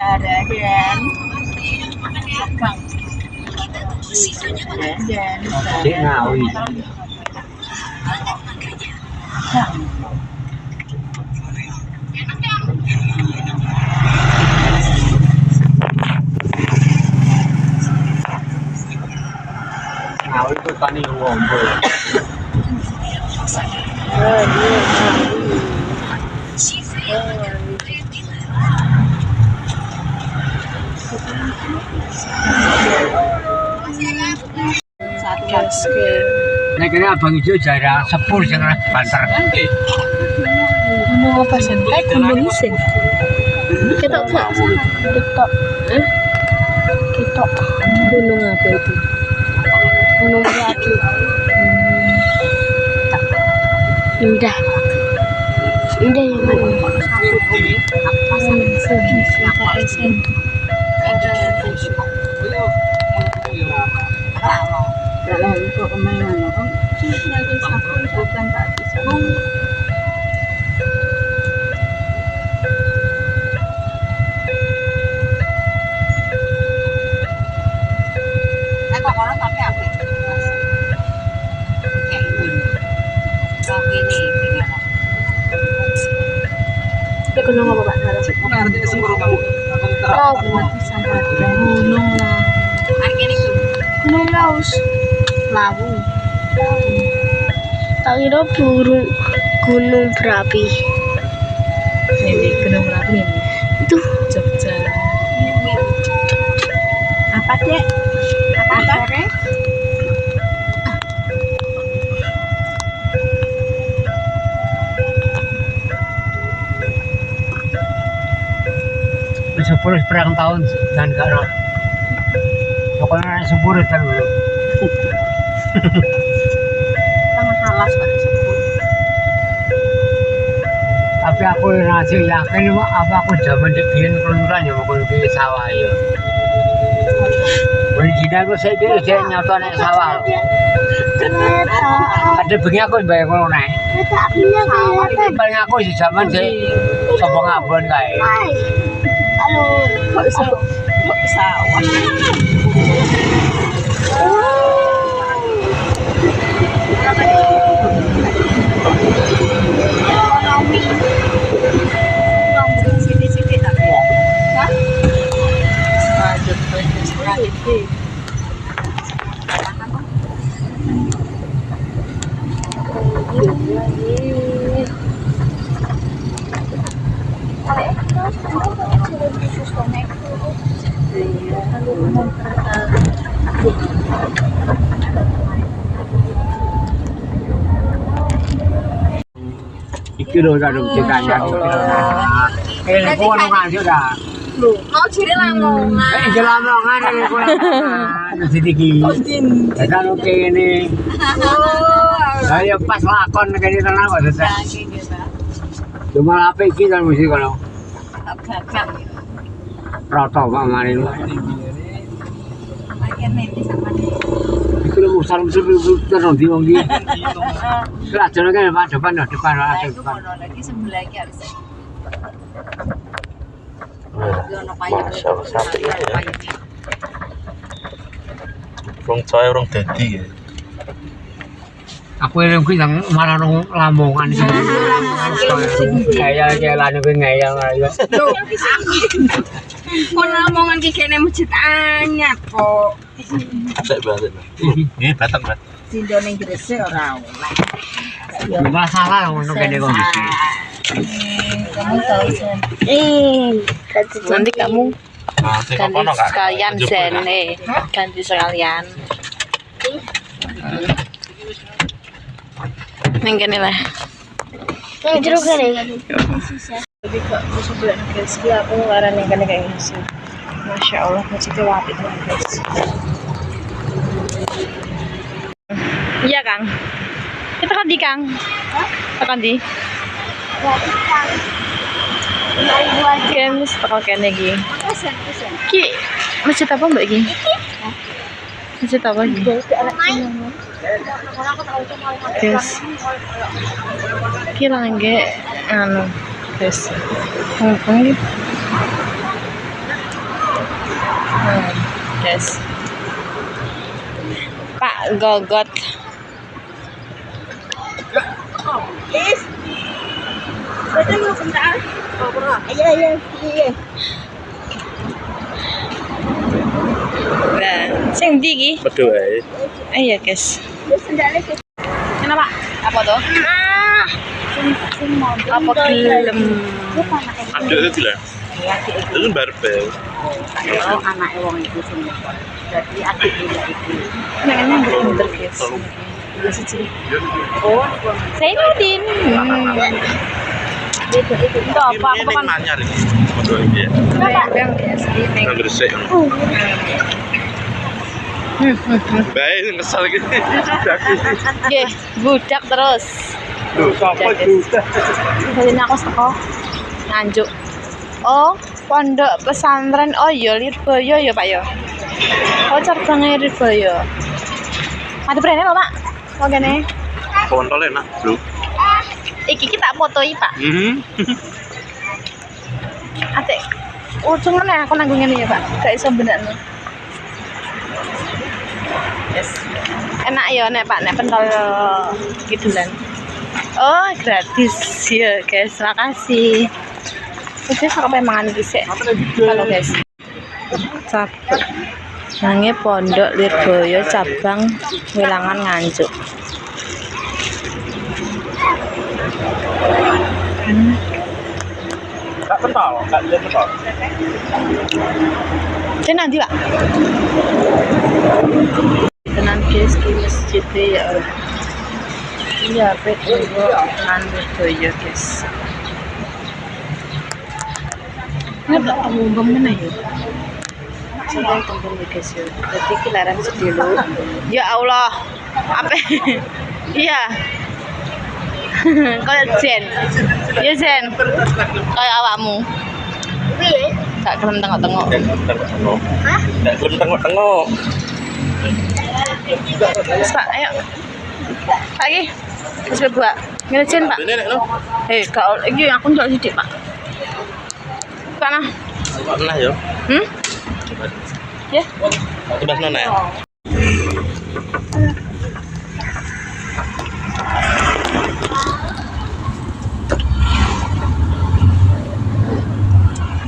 Dan Ngawi. Ngawi itu tani ngombe. Nek kene abang ijo jarak sepur sing banter. gunung apa sih? Gunung Isin. Kita enggak kita gunung apa itu? Gunung Merapi. Indah. Indah ya Bu. Dalam untuk kemana orang sudah disambung bukan tak disambung. Kok orang pakai apa? Kayak ini. Tapi ini gimana? Itu gunung apa Pak? Ngerti semburu kamu. Oh, gunung lah. Akhirnya itu Gunung Laus. Lawu. Tak kira burung gunung berapi. Ini gunung berapi ini. Itu Jogja. Apa Dek? Apa? Sepuluh perang tahun dan karo. Pokoknya sepuluh kan belum. Sangat halas Pak disebut. Tapi aku masih yakin apa aku zaman dibikin kelurahan ya mau di sawah ya. Berijina aku saya kira saya nyata naik sawah. Ada bengi aku bayar kalau naik. Paling aku di zaman saya coba ngabon kayak. Halo, kok sawah? Sini-sini tak ya? Hah? Ada banyak sekali. Iki lho kadung dikandang. Kok ono nganjuk ta? Lho, mau jere lamongan. Lamongan iki kok. Sediki. Kan oke ini. Oh. Ayo pas lakon kene tenan kok sesek. Cuma apa iki kan mesti kono. Tak gagang. Roto Pak Marin. Itu lho musal terus di wong iki. Lajane kan depan depan. Lagi sebelah iki harus. Masya Allah, sapi ya. Rong coy, rong dadi ya. Aku yang bilang marah nong Lamongan sih. Kayak lane kuwi ngeyel ayo. Kon Lamongan ki kene masjid anyar kok. Sek banget. Ini batang, Mas. Sindo ning Gresik ora oleh. Masalah ngono kene kondisi. Kamu tahu Sen. Nanti kamu ganti sekalian Sen ganti sekalian. Neng kene lah. Neng jero kene. Jadi kok sebelah guys, aku ngaran yang kene kayak gitu. Masya Allah, masjidnya apik banget guys. Iya Kang. Kita kan di Kang. Tekan di. Games tekan kene iki. Ki masjid apa Mbak iki? Masjid apa iki? Guys. Ki langge anu guys. Ngomong iki. guys. Pak Gogot. Nah, sing ndi iki? Betul ae. Iya, guys. Kenapa? Apa tuh? Apa gelem? Ada itu lah. Itu barbel. Anaknya wong itu sing jadi adik dia itu. Namanya bener, guys. Oh, Zainuddin. itu Itu apa? Aku Ini bukan nanya ini. Betul ya. yang guys. Nang gresik. Baik ngesal gitu. Oke, budak terus. Tuh, apa itu? Jadi aku sekolah Nganjuk. Oh, pondok pesantren. Oh iya, Lirboyo ya Pak ya. Oh, cabangnya Lirboyo. Ada brandnya loh Pak. Oh gini. Kontol enak, Bro. Iki kita fotoi Pak. Atik. Ujungnya aku nanggungin ya Pak. Gak iso bener. Yes. Enak ya nek Pak, nek pentol gidulan. Oh, gratis ya guys. Makasih. Oke, sampai mangan dhisik. Kalau guys. Cabang. Nange Pondok Lirboyo cabang Wilangan Nganjuk. Kak pentol, Kak pentol. Ini nanti Pak. Tenan guys di masjid ya. Iya, betul. Nan Lirboyo guys. Ini tak ngomong mana ya? Sampai tunggu guys ya. Jadi kelaran sedulu. Ya Allah. Apa? Iya. Kayak Jen. Ya Jen. Kayak awakmu. piye? Gak gelem tengok-tengok. Hah? Gak gelem tengok-tengok. Pak, ayo. Lagi. Wis buat. Ngene Jen, Pak. Ini nek no. Gak iki aku njaluk sithik, Pak. Kana. Nah yo. Ya. Coba nona ya.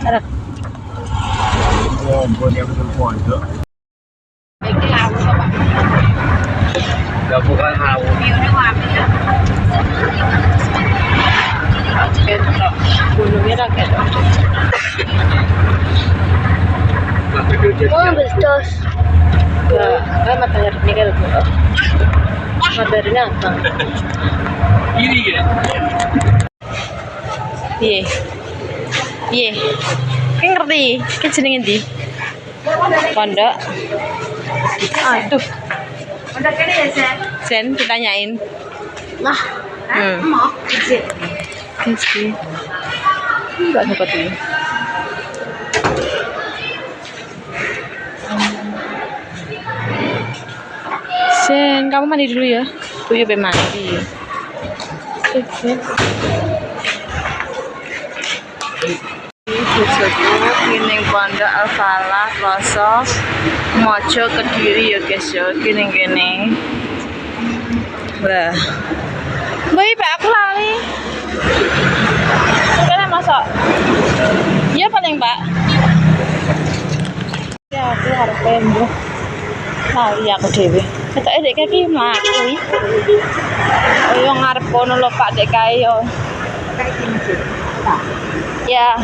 Ada. Oh, yang betul pondok. Iki lawu Pak. Ya bukan lawu. Ketok. Gunungnya ra ketok. Oh, betul. Kan matahari ini kan mataharinya apa? Ini ya. Piye? Piye? Ki ngerti? Ki jenenge ndi? Pondok. Aduh. Udah kene ya, Sen. Sen ditanyain. Lah, Mau? izin. Meski. Enggak dapat ini. Sen, kamu mandi dulu ya. Tuh ya mandi. Oke. Ini Pondok Al Falah, Ploso, Mojo, Kediri ya guys ya. Gini. Wah. Bayi Pak, aku lali. Kena masuk. Iya paling Pak. Ya aku harus pembuh. Lali aku dewe. Ketoke dek iki mlaku. Yo ngarep kono lho Pak dek kae yo. Ya.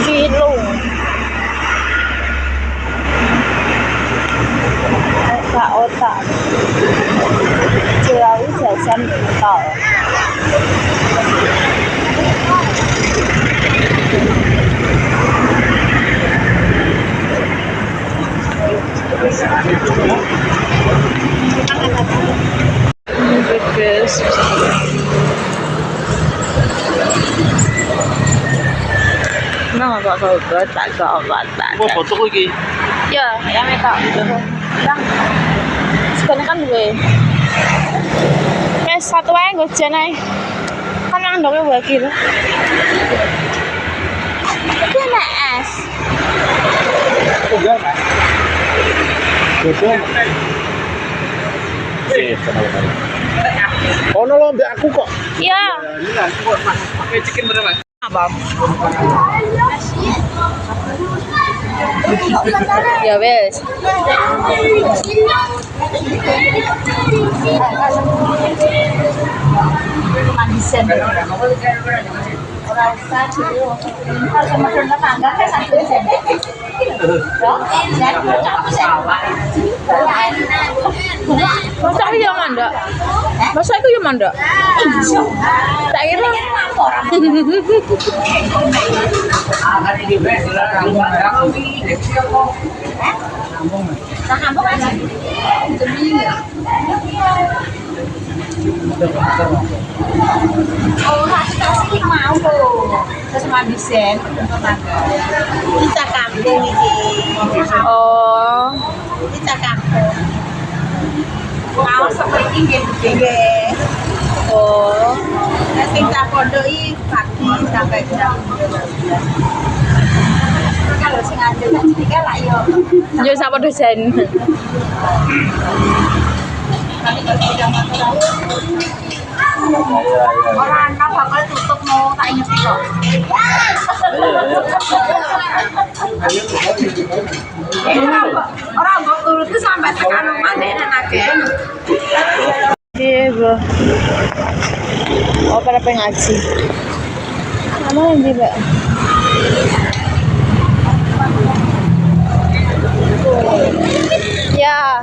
Cilung. Otak. Cilawi jajan tol. Guys. Nah, kok sobat tak sobat. Apa foto kok iki? Ya, yang itu. Yang sebenarnya kan gue. Satu aja gue jenai. Kan yang dongeng bagi loh. Iki enak es. Enggak, Mas. Betul. Ono lo mbak aku kok. Iya. Ini lah aku kok pakai chicken bener, Mas. Apa? Ya wes. Mandisen. Ora usah dulu. Kalau sama tangga tangga kan satu sen. Masa aku yang mandek? Masa aku yang mandek? Tak kira. Nah, kamu kan demi oh, kasih mau tuh. Terus mandisen tangga. Kita kampung iki. Oh. Kita kampung. Mau seperti nggih. Oh. Nek sing tak pondoki pagi sampai jam 12. Kalau sing ngajeng tak tiga lah yo. Yo sak padha jan. Orang anak bakal tutup mau tak inget kok. Orang mbok urut sampai tekan rumah nek anake. Iya, Bro. Oh, pada pengen ngaji. Kamu yang di, Mbak? Ya.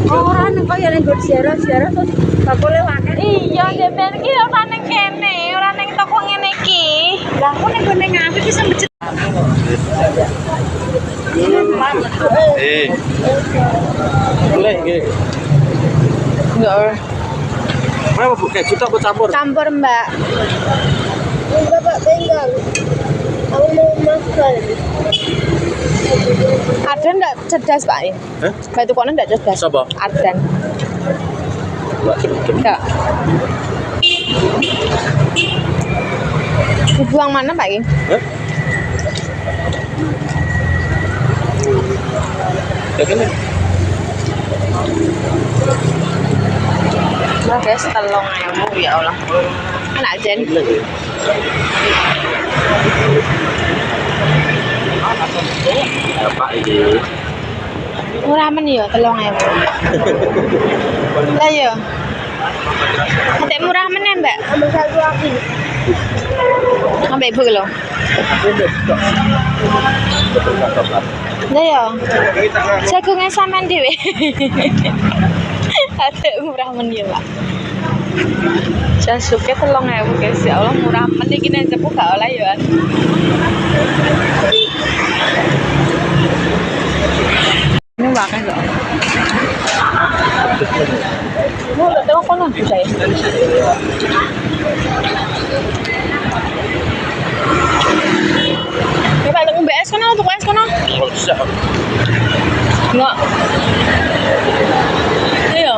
Orang kok ya ning ziarah terus gak boleh wae. Iya, sampean iki ora ning kene, ora ning toko ngene iki. Lah kok ning gone ngapi ki sembet. Boleh nggih. Enggak. Berapa Bu? Keju tak campur? Campur, Mbak. Bapak tinggal. Aku mau makan. Arden enggak cerdas, Pak. Hah? Mbak itu kono enggak cerdas. Siapa? Arden. Enggak. Dibuang mana, Pak? Hah? Ya kan? Nah, guys, telung ewu ya Allah. Enak jen. Apa ini? Murah men ya telung ewu. Lah ya. Nanti murah men ya, Mbak. Ambil satu lagi. Sampai ibu lho. Lah ya. Jagungnya sampean dhewe. Ada murah men ya, Pak. Jasuknya telung ewu guys, ya Allah murah men iki nek cepu gak oleh ya. Ini makan kok. Mau lihat tengok kono bisa ya. Ya Pak, tunggu BS kono, tuku es kono. Kalau bisa. Enggak. Iya.